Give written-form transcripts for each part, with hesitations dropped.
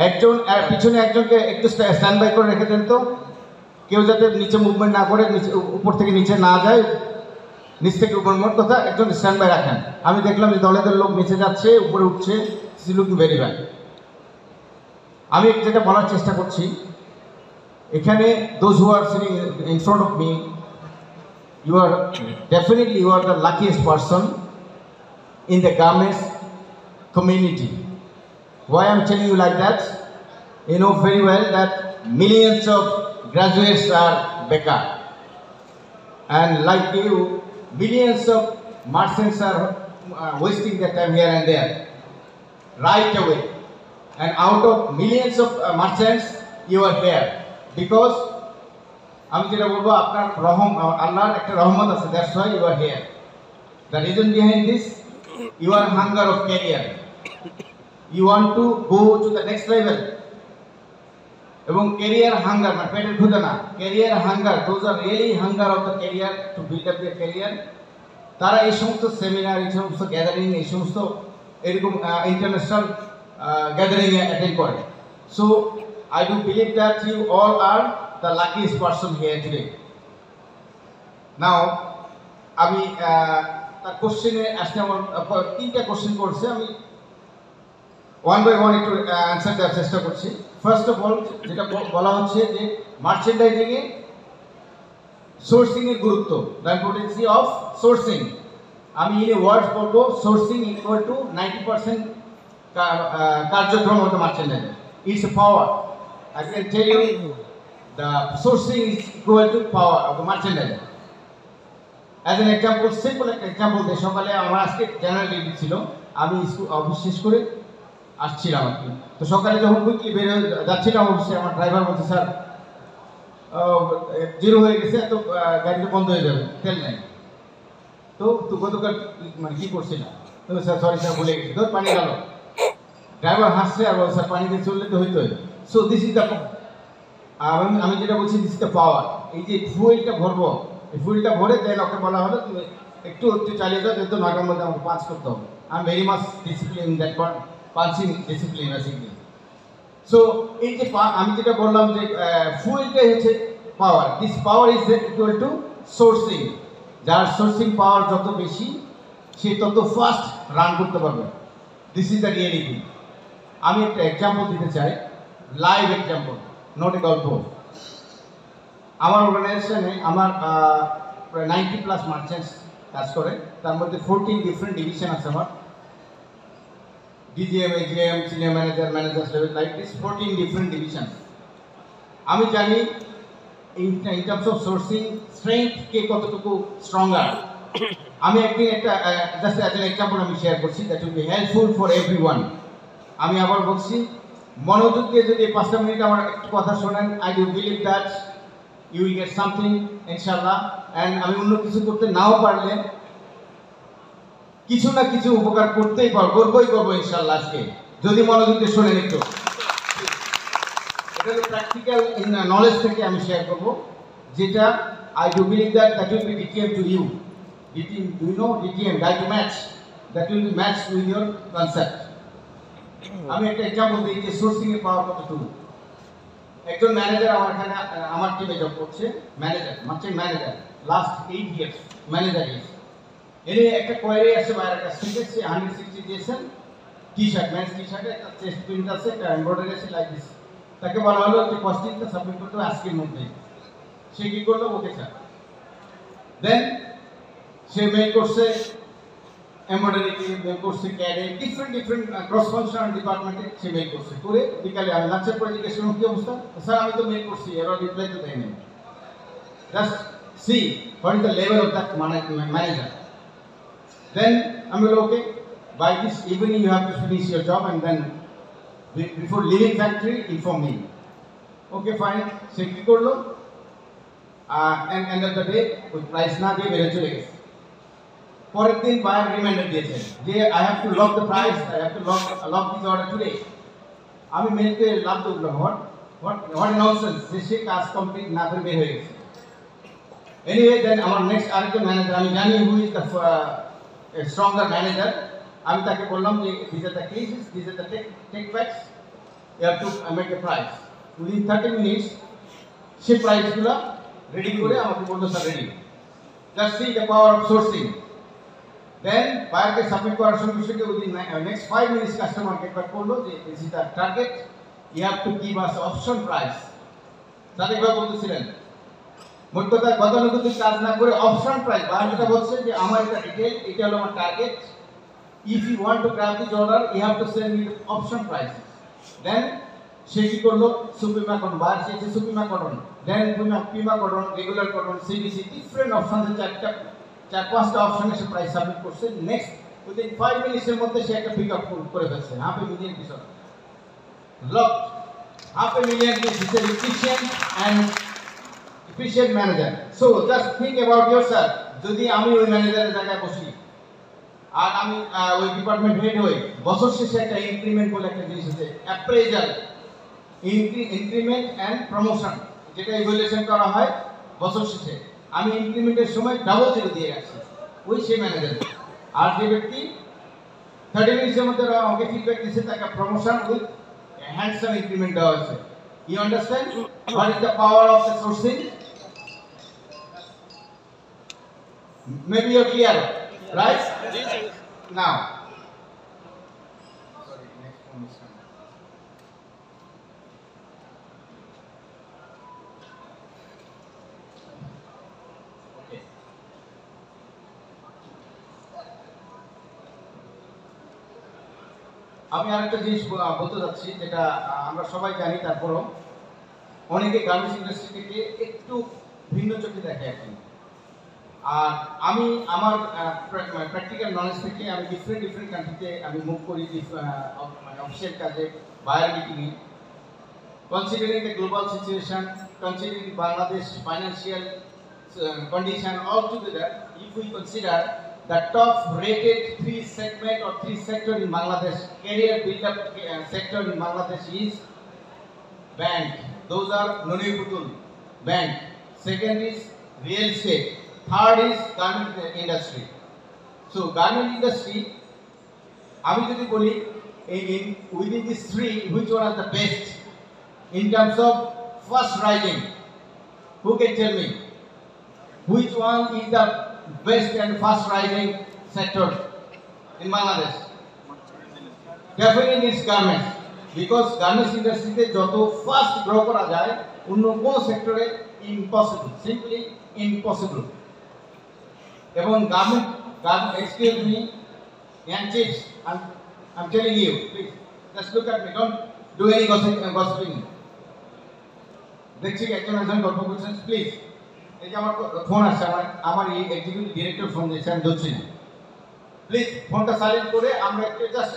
একজন পিছনে একজনকে একটু স্ট্যান্ড বাই করে রেখে দেন তো, কেউ যাতে নিচে মুভমেন্ট না করে, নিচে উপর থেকে নিচে না যায়, নিচ থেকে উপর, মোট কথা একজন স্ট্যান্ড বাই রাখেন। আমি দেখলাম যে দলে দলের লোক নিচে যাচ্ছে, উপরে উঠছে, লুকিং ভেরি ব্যাড। আমি যেটা বলার চেষ্টা করছি, এখানে those who are sitting in front of me, you are definitely you are the luckiest person in the garments community. Why I'm telling you like that? You know very well that millions of graduates are bekar, and like you, millions of merchants are wasting their time here and there right away, and out of millions of merchants you are here because আমি যেটা বলবো, আপনার আল্লাহর একটা রহমত আছে, that's why you are here. The reason behind this, you are hunger of career, you want to go to the next level. এবং career hunger, মানে পেটের ক্ষুধা না, career hunger, those are really hunger of the career to build up the career. তারা এই সমস্ত seminar, এই সমস্ত গ্যাদারিং, এই সমস্ত এরকম ইন্টারন্যাশনাল গ্যাদারিংয়ে অ্যাটেন্ড করে। So I do believe that you all are the luckiest person here today. Now, আমি তার কোশ্চেনে আসতে আমার তিনটা কোশ্চেন করছে, আমি ওয়ান বাই ওয়ান একটু অ্যান্সার দেওয়ার চেষ্টা করছি। ফার্স্ট অফ অল, যেটা বলা হচ্ছে যে মার্চেন্ডাইজিংয়ে সোর্সিংয়ের গুরুত্ব, দ্য ইম্পর্টেন্সি অফ সোর্সিং। আমি ইন এ ওয়ার্ড বলবো, সোর্সিং ইকুয়াল টু 90% কার্যক্রম হতো merchandising. It's a power. I can tell you the sourcing is equal to power of the merchandise. As an example, simple example, যে সকালে আমার আজকে general duty ছিল, আমি অফিস শেষ করে আসছিলাম আর কি। তো সকালে যখন কুইকলি বের হয়ে যাচ্ছিলাম অফিসে, আমার ড্রাইভার বলছে, স্যার জিরো হয়ে গেছে, তো গাড়িটা বন্ধ হয়ে যাবে, তেল নেই। তো গতকাল মানে কি করছিলাম, তো স্যার সরি স্যার ভুলে গেছি, তো পানি গেল। ড্রাইভার হাসছে আর স্যার পানি দিয়ে চললে তো হইতো। সো দিস ইজ দ্য, আমি যেটা বলছি, দিস ইজ দ্য পাওয়ার। এই যে ফুয়েলটা ভরবো, এই ফুয়েলটা ভরে দেন ওকে বলা হলো তুমি একটু চালিয়ে যাও, যেহেতু 9টার মধ্যে আমাকে পাঁচ করতে হবে। I am very much discipline in that punching discipline basically. So এই যে আমি যেটা বললাম যে ফুয়েলটাই হচ্ছে power, this power is equal to sourcing. যার সোর্সিং পাওয়ার যত বেশি, সে তত ফাস্ট রান করতে পারবে। This is the reality. আমি একটা এক্সাম্পল দিতে চাই, লাইভ এক্সাম্পল, নট এ গল্প। আমার অর্গানাইজেশনে আমার প্রায় 90+ মার্চেন্টস কাজ করে, তার মধ্যে 14 ডিফারেন্ট ডিভিশন আছে আমার, DGM, AGM, senior manager, manager level, like this 14 different division. আমি জানি in terms of sourcing strength কে কতটুকু স্ট্রঙ্গার। আমি একদিন একটা জাস্ট অ্যাজ এন এক্সাম্পল আমি শেয়ার করছি, that will be helpful for everyone. আমি আবার বলছি, মনোযোগ দিয়ে যদি 5টা মিনিট আমার একটু কথা শোনেন, I do believe that you will get something ইনশাআল্লাহ। অ্যান্ড আমি অন্য কিছু করতে নাও পারলে কিছু না কিছু উপকার করতেই করবো ইনশাআল্লাহ আজকে, যদি মনোযোগ দিয়ে শোনেন একটু। এটা তো প্র্যাকটিক্যাল নলেজ থেকে আমি শেয়ার করবো, যেটা I do believe that will be DTM to you. DTM, do you know DTM, die to match, that will be match with your concept. আমি একটা এক্সাম্পল দিই যে সোর্সিং এর পাওয়ার কতটুকু। একজন ম্যানেজার আমার এখানে আমার টিমে জব করছে, manager, merchant manager, last 8 years manager is. এর একটা কোয়ারি আছে বাইরের কাছ থেকে, সে 160 দিয়েছেন, টি-শার্ট, মেন্স টি-শার্টে একটা চেস্ট প্রিন্ট আছে, একটা এমব্রয়ডারি আছে, লাইক দিস। তাকে বলা হলো যে কস্টিংটা সাবমিট করতে হবে আজকের মধ্যে। সে কি করলো, ওকে স্যার। দেন সে মেল করছে এমব্রয়ডারি মেল করছে, ক্যাডে, ডিফারেন্ট ক্রস ফাংশনাল ডিপার্টমেন্টে সে মেল করছে। করে বিকালে আমি লাঞ্চের পরে জিজ্ঞেস করলাম কি অবস্থা, স্যার আমি তো মেল করছি, এরা রিপ্লাই তো দেয়নি। Just see what is the level of that manager. Then I'm like, okay, by this evening you have to finish your job, and then before leaving factory inform me. Okay, fine. সে কি করলো, end of the day ওই price না দিয়ে বেরিয়ে চলে গেছে। পরের দিন বায়ার রিমাইন্ডার দিয়েছে যে I have to lock the price, I have to lock this order today. আমি মেলকে লাভ দিলাম, হোয়াট ননসেন্স, সে কাজ কমপ্লিট না করে বের হয়ে গেছে। এনিওয়ে, দেন আমার নেক্সট আরেকজন ম্যানেজার, আমি জানি who is the stronger manager. আমি তাকে বললাম যে this are the cases, this are the tech facts, you have to make a price. Within 30 minutes, সেই প্রাইসগুলো রেডি করে আমাকে বললো sir ready. Just see the power of sourcing. Then buyer submit করার সঙ্গে সঙ্গে within next 5 minutes customer get back করলো যে this is the target, you have to give us option price. Sadiq ভাই বলতেছিলেন মোট কথা গতানুগতিক কাজ না করে অপশন প্রাইস buyer যেটা বলছে যে আমার এটা ডিটেইল, এটা হলো আমার target, if you want to grab this order you have to send me the option prices. Then সে কি করলো সুপ্রিমা কটন buyer সে Supima cotton, then Pima cotton, regular cotton, CBC different option চার পাঁচটা অপশনে সে প্রাইস সাবমিট করছে। Next within 5 মিনিটসের মধ্যে সে একটা পিক আপ করে ফেলছে $500,000 piece lock. $500,000 piece is a efficient manager. So just think about yourself, যদি আমি ওই ম্যানেজারের জায়গায় বসি আর আমি ওই ডিপার্টমেন্ট হেড হই, বছর শেষে একটা ইনক্রিমেন্ট বলে একটা জিনিস আছে, অ্যাপ্রেজাল, ইনক্রিমেন্ট অ্যান্ড প্রমোশন, যেটা ইভ্যালুয়েশন করা হয় বছর শেষে। আমি ইনক্রিমেন্টের সময় ডাবল জিরো দিয়ে রাখছি ওই সেই ম্যানেজার। আর যে ব্যক্তি 30 মিনিটের মধ্যে আমাকে ফিডব্যাক দিচ্ছে তাকে প্রমোশন উইথ হ্যান্ডসাম ইনক্রিমেন্ট দেওয়া হয়েছে। You understand what is the power of the sourcing? Maybe you're clear, right? Now, sorry, next one is coming. Okay. আমি আরেকটা জিনিস বলতে যাচ্ছি যেটা আমরা সবাই জানি, তারপরও অনেকে গার্মেন্টস ইন্ডাস্ট্রি থেকে একটু ভিন্ন চোখে দেখে এখন। আর আমি আমার প্র্যাকটিক্যাল নলেজ থেকে আমি ডিফারেন্ট কান্ট্রিতে আমি মুভ করি অফিসিয়াল কাজে, বায়ার মিটিংয়ে। Considering the global situation, considering Bangladesh financial condition altogether, if we consider the top rated three sector in Bangladesh, career build-up sector in Bangladesh is bank. Those are Noni Putul bank. Second is real estate. Third is garment industry. So garment industry, আমি যদি বলি within these three, which one is the best in terms of first rising? Who can tell me? Which one is the best and fast rising sector in Bangladesh? Definitely it's garments, because garments industry te joto fast grow kora jay onno kono sector e impossible, simply impossible. Ebong garment excuse me, young chiefs, I'm telling you, please just look at me, don't do any gossiping. দেখছি একজন গল্প করছেন, please. এই যে আমার phone আসছে, আমার এই এক্সিকিউটিভ ডিরেক্টর ফোন দিয়েছে, আমি ধরছি না, প্লিজ ফোনটা সাইলেন্ট করে আমরা একটু জাস্ট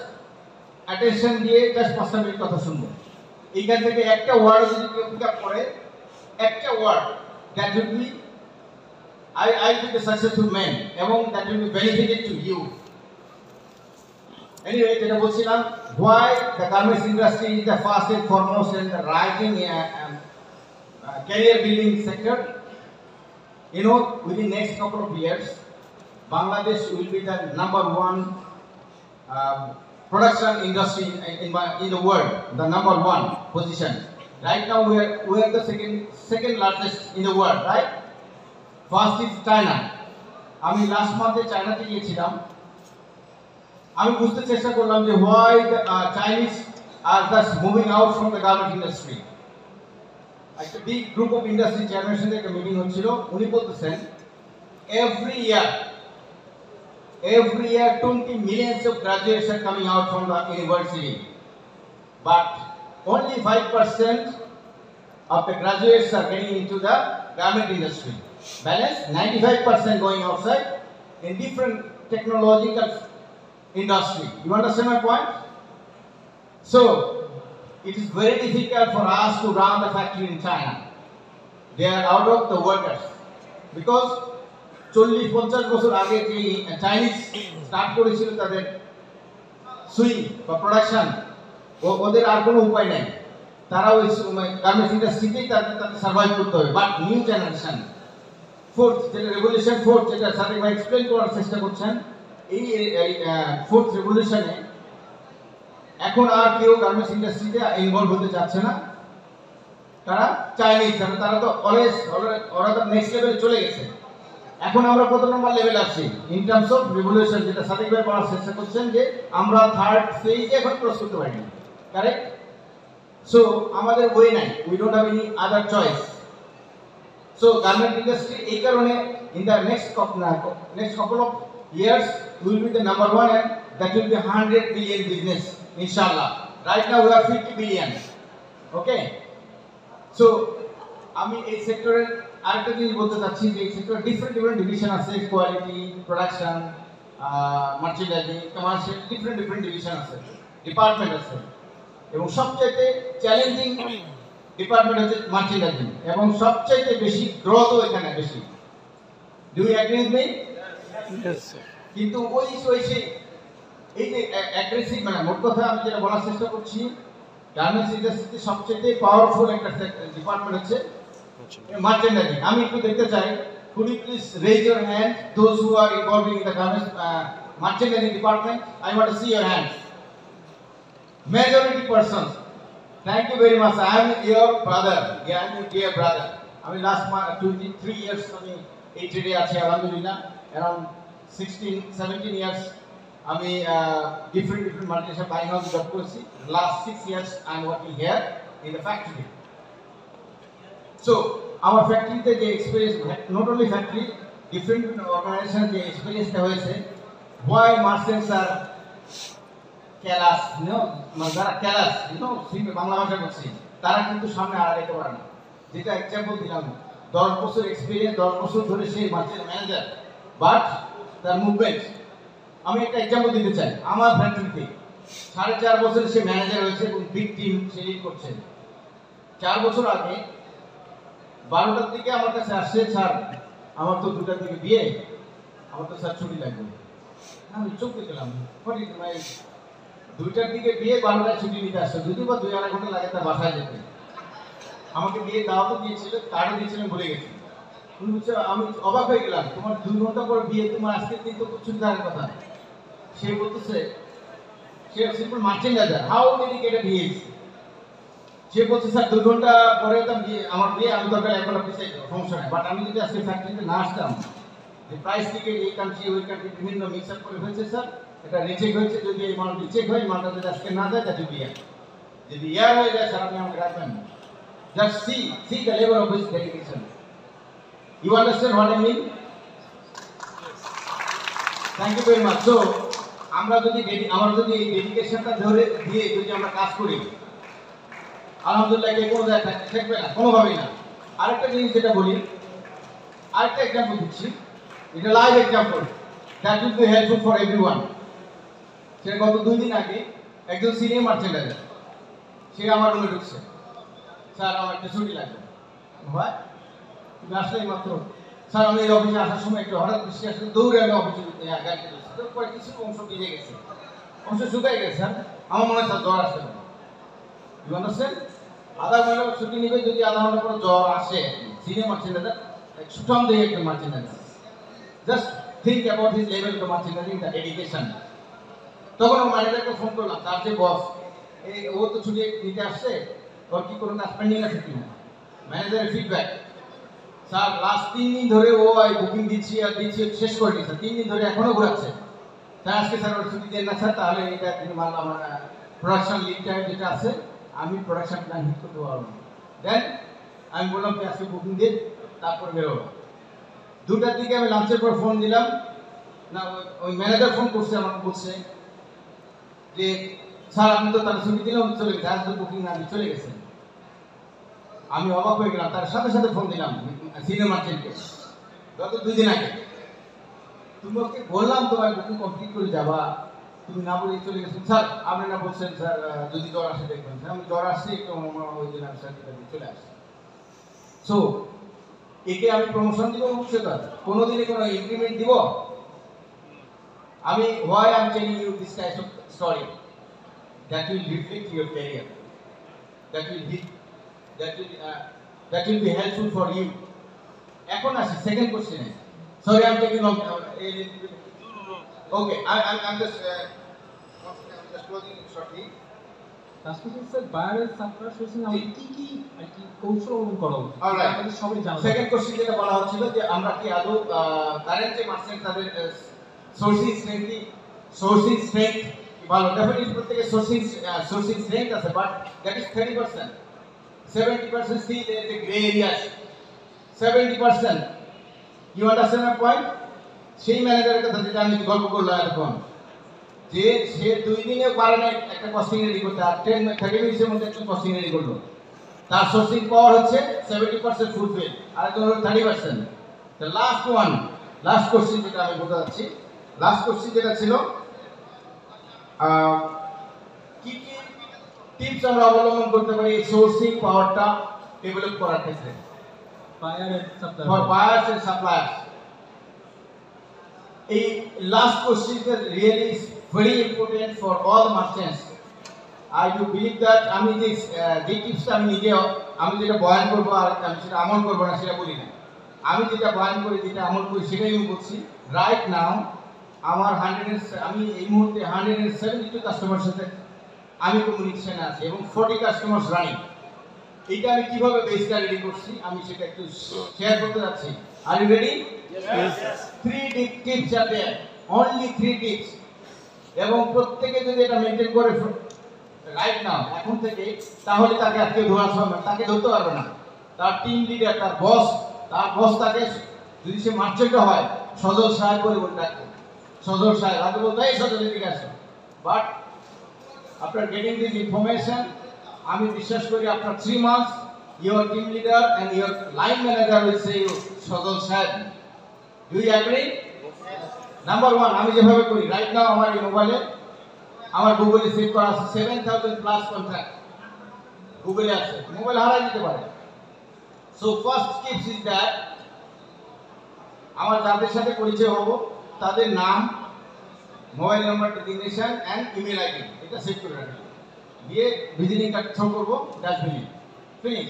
অ্যাটেনশন দিয়ে জাস্ট 5 মিনিট কথা শুনবো। এইখান থেকে একটা ওয়ার্ড যদি কেউ পিক আপ করে, একটা word, that will be I will be a successful man, এবং that will be benefited to you. Anyway, যেটা বলছিলাম, why the garments industry is the first and foremost and the rising career building sector. You know, within next couple of years, Bangladesh will be the #1 production industry in the world, the #1 position. Right now, we are the second largest in the world, right? First is China. আমি last মান্থে চায়নাতে গিয়েছিলাম, আমি বুঝতে চেষ্টা করলাম যে why the Chinese are just moving out from the garment industry. একটা big group of industry চেয়ারম্যানের সাথে একটা মিটিং হচ্ছিল, উনি বলতেছেন every year 20 millions of graduates are coming out from the university, but only 5% of the graduates are getting into the garment industry. Balance 95% going outside in different technological industry. You understand my point? So it is very difficult for us to run the factory in China. They are out of the workers, because 40-50 বছর আগে যে Chinese start করেছিল তাদের swing বা production, ওদের আর কোনো উপায় নাই, তারা ওই গার্মেন্টস ইন্ডাস্ট্রিতেই তাদের সার্ভাইভ করতে হবে। বাট নিউ জেনারেশন ফোর্থ, যেটা রেভলিউশন ফোর্থ, যেটা সাদিক ভাই এক্সপ্লেন করার চেষ্টা করছেন, এই ফোর্থ রেভলিউশনে এখন আর কেউ গার্মেন্টস ইন্ডাস্ট্রিতে ইনভলভ হতে চাচ্ছে না, তারা চাইনিজ, তারা তো ওরা তো নেক্সট লেভেলে চলে গেছে। এখন আমরা কত নম্বর লেভেল আছি ইন টার্মস অফ রিভলিউশন, যেটা সাদিক ভাই বলার চেষ্টা করছেন যে আমরা থার্ড ফেজে এখন ক্রস করতে পারিনি, কারেক্ট? সো আমাদের ওয়ে নাই, we don't have any other choice. So garment industry এই কারণে in the next couple of years will be the number one, and that will be 100 billion business inshallah. Right now we are 50 billion. Okay, so আমি এই সেক্টরের আরেকটা জিনিস বলতে চাচ্ছি যে এই সেক্টরে ডিফারেন্ট ডিভিশন আছে, quality, production, merchandising, commercial, different division আছে, ডিপার্টমেন্ট আছে, এবং সবচেয়ে চ্যালেঞ্জিং ডিপার্টমেন্ট হচ্ছে মার্চেন্ডাইজিং, এবং সবচেয়ে বেশি গ্রোথ এখানে বেশি। Do you agree with me? Yes, sir. কিন্তু ওই এই যে অ্যাগ্রেসিভ, মানে মোট কথা আমি যেটা বলার চেষ্টা করছি, গার্মেন্টস ইন্ডাস্ট্রিতে সবচেয়ে পাওয়ারফুল একটা ডিপার্টমেন্ট হচ্ছে মার্চেন্ডাইজিং। আমি একটু দেখতে চাই, could you please raise your hand those who are involved in the garments merchandising department? I want to see your hands. Majority persons. Thank you very much. I am your brother. Yeah, I am your dear brother. আমি last 23 years আমি এই ট্রেডে আছি আলহামদুলিল্লাহ, around 16-17 years আমি different multinational buying house job করেছি। Last 6 years I am working here in the factory. So আমার ফ্যাক্টরিতে যে experience, not only factory, different organisation যে এক্সপেরিয়েন্সটা হয়েছে, হোয়াই মার্চেন্টস আর ক্যালাস, যারা ক্যালাস বাংলা ভাষা বলছি, তারা কিন্তু সামনে আড়াইতে পারে না। যেটা এক্সাম্পল দিলাম, 10 বছর এক্সপিরিয়েন্স, 10 বছর ধরে সে মার্চেন্ট ম্যানেজার, বাট তার মুভমেন্ট। আমি একটা এক্সাম্পল দিতে চাই, আমার ফ্যাক্টরিতে 4.5 বছর সে ম্যানেজার হয়েছে এবং বিগ টিম সে লিড করছে। 4 বছর আগে 12টার দিকে আমার কাছে আসছে, স্যার আমার তো 2টার দিকে বিয়ে, আমার তো স্যার ছুটি লাগবে। আমি চোখ দেখলাম, 2টার দিকে বিয়ে, 12টায় ছুটি নিতে আসছে, যদিও বা 2-2.5 ঘন্টা লাগে তার বাসায় যেতে। আমাকে বিয়ে দাওয়াতও দিয়েছিল, কার্ডও দিয়েছিলেন, ভুলে গেছি। আমি অবাক হয়ে গেলাম, তোমার 2 ঘন্টা পর বিয়ে, তোমার আজকের দিন তো ছুটি থাকার কথা। সে বলতেছে, সে simple merchandiser, how dedicated he is. সে বলছে, স্যার 2 ঘন্টা পরে তো আমার বিয়ে, আমি দরকার 1 ঘন্টা পিছিয়ে সমস্যা নাই, বাট আমি যদি আজকে ফ্যাক্টরিতে না আসতাম, যে প্রাইস থেকে এই কান্ট্রি ওই কান্ট্রি বিভিন্ন মিক্স আপ করে হয়েছে স্যার, এটা রিচেক হয়েছে, যদি এই মাল রিচেক হয়, মালটা যদি আজকে না যায় তাহলে বিয়ে, যদি ইয়ার হয়ে যায় স্যার আপনি আমাকে রাখবেন। Just see the level of his dedication. You understand what I mean? Thank you very much. So আমরা যদি এই ডেডিকেশনটা ধরে দিয়ে যদি আমরা কাজ করি, আলহামদুলিল্লাহ কে কোনো জায়গায় থাকবে না, কোনোভাবেই না। আরেকটা জিনিস যেটা বলি, আরেকটা এক্সাম্পল দিচ্ছি, এটা live example, that will be helpful for everyone. সে গত 2 দিন আগে একজন সিনিয়র মার্চেন্ডাইজার, সে আমার রুমে ঢুকছে, স্যার আমার একটা ছুটি লাগবে। ভাই তুমি আসলেই মাত্র, স্যার আমি এই অফিসে আসার সময় একটু হঠাৎ বৃষ্টি আসলে দৌড়ে আমি অফিসে গাড়িতে গেছি, তারপরে কিছু অংশ ভিজে গেছে, অংশ শুকাই গেছে, স্যার আমার মনে হয় স্যার জ্বর আসতে পারে। You understand? আধা ঘন্টা ছুটি নিবে, যদি আধা ঘন্টা পরে জ্বর আসে, সিনিয়র মার্চেন্ডাইজার, সুঠাম দিয়ে একজন merchandiser, just think about his level of merchandising, the dedication. তখন আমার ম্যানেজারকে ফোন করলাম, তার যে বস, ও তো ছুটি নিতে আসছে, ওর কি কোনো কাজ পেন্ডিং আছে কিনা। ম্যানেজারের ফিডব্যাক, স্যার লাস্ট 3 দিন ধরে ও বুকিং দিচ্ছি আর দিচ্ছি, শেষ করে দিচ্ছে, 3 দিন ধরে এখনো ঘোরাচ্ছে। স্যার আজকে স্যার ওর ছুটি দেন না স্যার, তাহলে এটা মাল আমার প্রোডাকশন লিড টাইম যেটা আছে, আমি প্রোডাকশন প্ল্যান হিট করতে পারবো না। দেন আমি বললাম যে আজকে বুকিং দিন, তারপর বেরোবো। 2টার দিকে আমি লাঞ্চের পর ফোন দিলাম, না ওই ম্যানেজার ফোন করছে, আমাকে বলছে যে স্যার আপনি তো তার ছুটি দিলেন, চলে গেছে, আজ তো বুকিং না দিয়ে চলে গেছেন। আমি অবাক হয়ে গেলাম, তার সাথে সাথে ফোন দিলাম সিনিয়র মার্চেন্টকে, গত 2 দিন আগে, তুমি ওকে বললাম তোমার বুকিং কমপ্লিট করে যাবা, তুমি না বলে চলে গেছেন। স্যার আপনি না বলছেন স্যার যদি জ্বর আসে দেখবেন। স্যার আমি জ্বর আসছে, একটু ওই দিন আমি স্যার চলে আসছি। সো একে আমি প্রমোশন দিব ভবিষ্যতে, কোনোদিনই কোনো ইনক্রিমেন্ট দিব আমি? Why I am telling you this type of story, that will reflect your career, that will be helpful for you. এখন আসি সেকেন্ড কোশ্চেনে। Sorry I am taking long, okay, I'm just closing shortly. Tasfir sir বায়ারের supplier sourcing আমাদের কি আর কি কৌশল অবলম্বন করা উচিত অলরাইট, আমাদের সবাই জানা সেকেন্ড কোশ্চেন যেটা বলা হচ্ছিল যে আমরা কি আদৌ কারেন্ট যে মার্চেন্ট তাদের সোর্সিং স্ট্রেংথ ভালো, ডেফিনেটলি প্রত্যেকের সোর্সিং স্ট্রেংথ আছে, but that is 30%, 70% still there is a gray areas, 70%, you understand my point? সেই ম্যানেজারের কথা যেটা আমি গল্প করলাম এখন, যে সে 2 দিনে পারে না একটা কস্টিং রেডি করতে, আর 30 মিনিটের মধ্যে একটা কস্টিং রেডি করলো, তার সোর্সিং পাওয়ার হচ্ছে 70% ফুলফিল, আর একজন হলো 30%। দ্য লাস্ট কোশ্চেন যেটা আমি বলতে যাচ্ছি, লাস্ট কোশ্চেন যেটা ছিল কি কি টিপস আমরা অবলম্বন করতে পারি এই সোর্সিং পাওয়ারটা ডেভেলপ করার ক্ষেত্রে buyer and supplier for buyers and suppliers. এই last question is really very important for all merchants. I do believe that আমি যে টিপসটা আমি যেটা বয়ান করবো আর আমি সেটা আমল করবো না সেটা বলি না, আমি যেটা বয়ান করি যেটা আমল করি সেটাই আমি বলছি। রাইট নাও আমার আমি এই মুহূর্তে 172 কাস্টমারের সাথে আমি কমিউনিকেশনে আছি এবং 40 কাস্টমার্স রানিং। এটা আমি কিভাবে বেসটা রেডি করছি আমি সেটা একটু শেয়ার করতে যাচ্ছি। Are you ready? Yes. 3 tips are there, only 3 tips, এবং প্রত্যেকে যদি এটা মেনটেন করে রাইট নাও এখন থেকে, তাহলে তাকে আজকে তাকে ধরতে পারবে না। তার টিম লিডার, তার বস তাকে, যদি সে মার্চেন্ট হয়, সজল সাহেব বলে ডাকবে, সজল সাহেব আগে বলতে এই সজল এদিকে আসো। But after getting this information, আমি বিশ্বাস করি after 3 months your team leader and your line manager will say you Sajal সাহেব। Do you agri? নাম্বার 1 আমি যেভাবে করি, রাইট নাও আমার এই মোবাইলে, আমার গুগলে সেভ করা আছে 7000 প্লাস কন্ট্রাক্ট গুগলে আছে, মোবাইল হারাই যেতে পারে। So first tips is that আমার যাদের সাথে পরিচয় হব তাদের নাম, mobile number, designation and email ID এটা সেভ করে রাখি, দিয়ে ভিজিটিং কার্ড থ্রো করবো ডাস্টবিনে, ফিনিশ।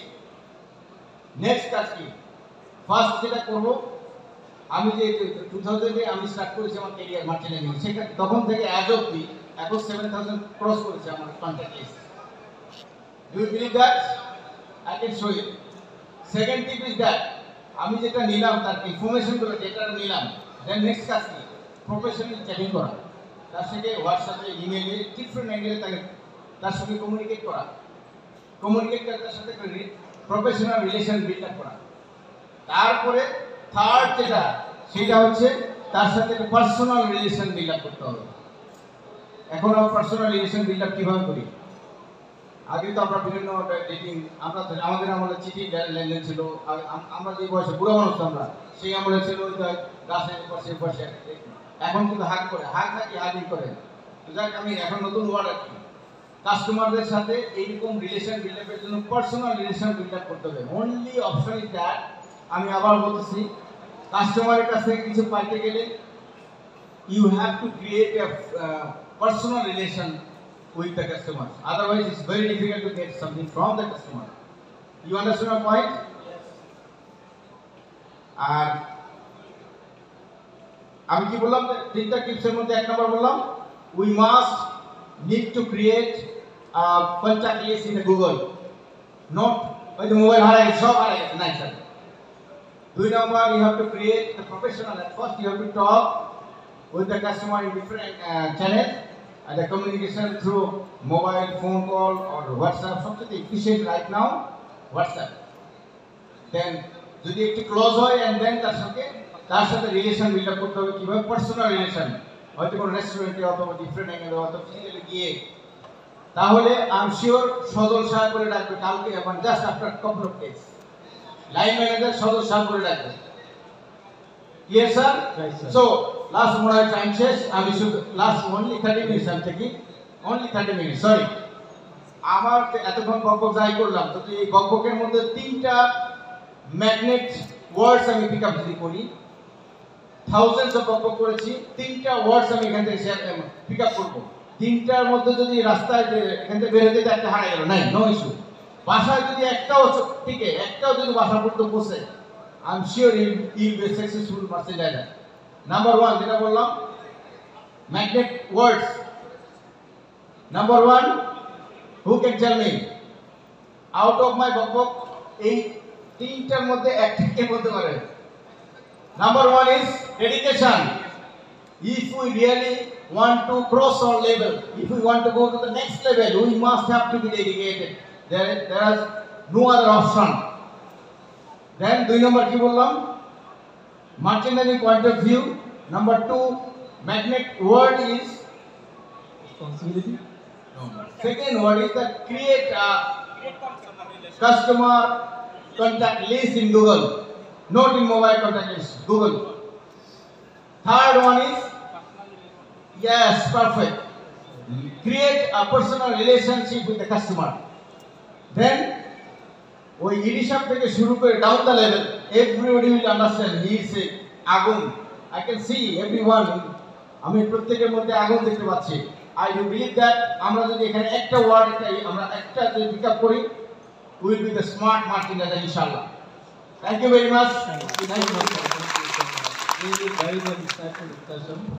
নেক্সট কাজ কি? ফার্স্ট যেটা করব, আমি যে 2000 এ আমি স্টার্ট করেছি আমার ক্যারিয়ার মার্চেন্টিং, সেটা তখন থেকে অ্যাজ অবধি এখন 7000 ক্রস করেছে আমার contact list. Do you believe that? I can show you. Second tip is that আমি যেটা নিলাম তার ইনফরমেশনগুলো যেটা নিলাম, দেন নেক্সট কাজ কি? প্রফেশনাল চ্যাটিং করা, তার সাথে হোয়াটসঅ্যাপে, ইমেলে, ডিফারেন্ট অ্যাঙ্গেলে তার সঙ্গে কমিউনিকেট করা, তার সাথে প্রফেশনাল রিলেশন বিল্ড আপ করা। তারপরে থার্ড যেটা, সেটা হচ্ছে তার সাথে একটা পার্সোনাল রিলেশন বিল্ড আপ করতে হবে। এখন আমরা পার্সোনাল রিলেশন বিল্ড আপ কিভাবে করি? আগে তো আমরা বিভিন্ন ডেটিং, আমাদের আমলে চিঠি লেনদেন ছিল, আমরা যে বয়সে বুড়ো মানুষ আমরা, সেই আমলে ছিল গাছের পাশে। এখন কিন্তু হাগ থাকি হাগিং করে। যাক, আমি এখন নতুন ওয়ার্ড আর কি, কাস্টমারদের সাথে এইরকম রিলেশন বিল্ড আপের জন্য পার্সোনাল রিলেশন বিল্ড আপ করতে হবে। অনলি অপশন ইজ দ্যাট, আমি আবার বলতেছি, কাস্টমারের কাছে কিছু পাইতে গেলে you have to create a personal relation with the customer, otherwise it's very difficult to get something from the customer. You understand my point? আর আমি কি বললাম, তিনটা টিপসের মধ্যে 1 নম্বর বললাম, we must need to create a contact list in the Google, not ওই যে mobile হারাই সব হারাই গেছে, নাই sir. 2 number, you have to create the professional. At first you have to talk with the customer in different channels, and the communication through mobile, phone call or WhatsApp, something efficient right now, WhatsApp. Then যদি একটু close হয়, and then তার সাথে relation build up করতে হবে কিভাবে? Personal relation, হয়তো কোনো রেস্টুরেন্টে অথবা ডিফারেন্ট অ্যাঙ্গেলে অথবা ফিজিক্যালি গিয়ে, তাহলে আই এম শিওর সজল সাহেব করে ডাকবে কালকে, এবং just after couple of days line manager সদস্য করে রাখবে। Clear sir? সো লাস্ট মনে হয় টাইম শেষ, আমি শুধু লাস্ট অনলি 30 মিনিটস আমি থেকে, অনলি 30 মিনিট, সরি। আমার এতক্ষণ বকবক যাই করলাম, তো এই বকবকের মধ্যে 3টা ম্যাগনেট ওয়ার্ডস আমি পিক আপ যদি করি, থাউজেন্ডস অফ বকবক করেছি, 3টা ওয়ার্ডস আমি এখান থেকে পিক আপ করবো। 3টার মধ্যে যদি রাস্তায় এখান থেকে বের হতে একটা হারা গেল, নাই, নো ইস্যু। বাসায় যদি একটাও যদি বাসা পড়তে বসে, I am sure you will be successful merchandiser. Number 1 যেটা বললাম, magnet words. Number 1 Who can tell me? Out of my বকবক এই তিনটার মধ্যে একটা কে বলতে পারে? Number one is dedication. If we really want to cross our level, if we want to go to the next level, we must have to be dedicated. There is no other option. Then, 2 number কি বললাম? Merchandising point of view. Number 2, magnet word is Responsibility. second word is that create a customer contact list in Google, not in mobile contact list, Google. Third one is, yes, perfect. Create a personal relationship with the customer. Then, ওই ইরিশাব থেকে শুরু করে down the level, everybody will understand he is a আগুন. I can see everyone. আমি প্রত্যেকের মধ্যে আগুন দেখতে পাচ্ছি. I do believe that আমরা যদি এখানে একটা ওয়ার্ড আমরা একটা যদি পিক আপ করি, we will be the smart marketer inshallah. Thank you very much. Thank you. Really very, very insightful discussion.